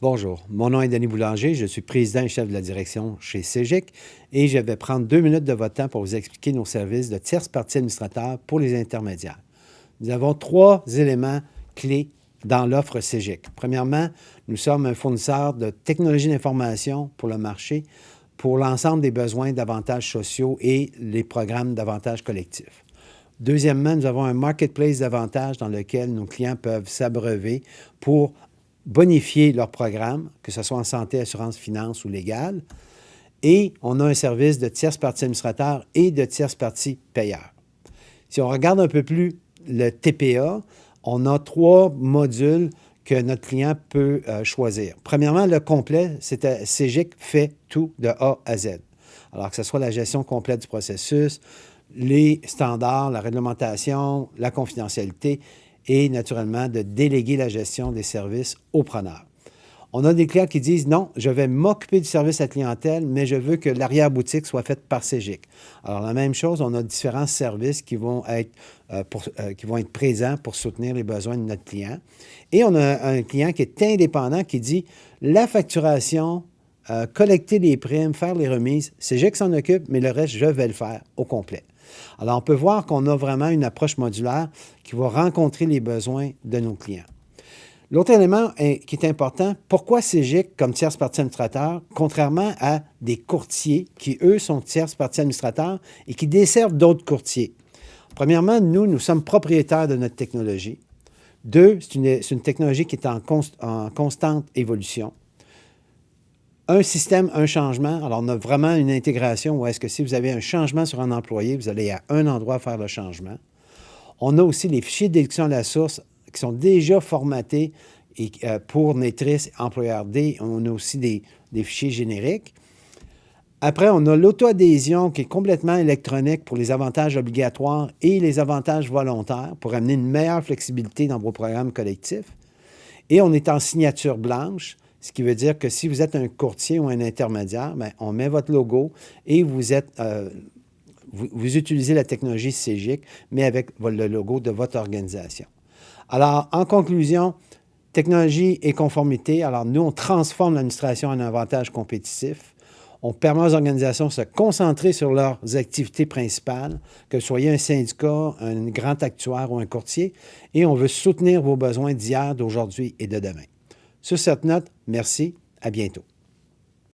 Bonjour, mon nom est Denis Boulanger, je suis président et chef de la direction chez CEGIC et je vais prendre 2 minutes de votre temps pour vous expliquer nos services de tierce partie administrateur pour les intermédiaires. Nous avons 3 éléments clés dans l'offre CEGIC. Premièrement, nous sommes un fournisseur de technologies d'information pour le marché pour l'ensemble des besoins d'avantages sociaux et les programmes d'avantages collectifs. Deuxièmement, nous avons un marketplace d'avantages dans lequel nos clients peuvent s'abreuver pour bonifier leur programme, que ce soit en santé, assurance, finance ou légal. Et on a un service de tierce partie administrateur et de tierce partie payeur. Si on regarde un peu plus le TPA, on a 3 modules que notre client peut choisir. Premièrement, le complet, c'est CEGIC fait tout de A à Z. Alors que ce soit la gestion complète du processus, les standards, la réglementation, la confidentialité et naturellement de déléguer la gestion des services aux preneurs. On a des clients qui disent « Non, je vais m'occuper du service à la clientèle, mais je veux que l'arrière-boutique soit faite par CEGIC. » Alors, la même chose, on a différents services qui vont être présents pour soutenir les besoins de notre client. Et on a un client qui est indépendant qui dit « La facturation, collecter les primes, faire les remises, CEGIC s'en occupe, mais le reste, je vais le faire au complet. » Alors, on peut voir qu'on a vraiment une approche modulaire qui va rencontrer les besoins de nos clients. L'autre élément qui est important, pourquoi CEGIC comme tierce partie administrateur, contrairement à des courtiers qui, eux, sont tierce partie administrateurs et qui desservent d'autres courtiers? Premièrement, nous sommes propriétaires de notre technologie. 2, c'est une technologie qui est en constante évolution. Un système, un changement. Alors, on a vraiment une intégration où est-ce que si vous avez un changement sur un employé, vous allez à un endroit faire le changement. On a aussi les fichiers de déduction à la source qui sont déjà formatés et, pour Netris, Employeur D. On a aussi des fichiers génériques. Après, on a l'auto-adhésion qui est complètement électronique pour les avantages obligatoires et les avantages volontaires pour amener une meilleure flexibilité dans vos programmes collectifs. Et on est en signature blanche, ce qui veut dire que si vous êtes un courtier ou un intermédiaire, bien, on met votre logo et vous utilisez la technologie CEGIC, mais avec le logo de votre organisation. Alors, en conclusion, technologie et conformité. Alors, nous, on transforme l'administration en avantage compétitif. On permet aux organisations de se concentrer sur leurs activités principales, que vous soyez un syndicat, un grand actuaire ou un courtier, et on veut soutenir vos besoins d'hier, d'aujourd'hui et de demain. Sur cette note, merci, à bientôt.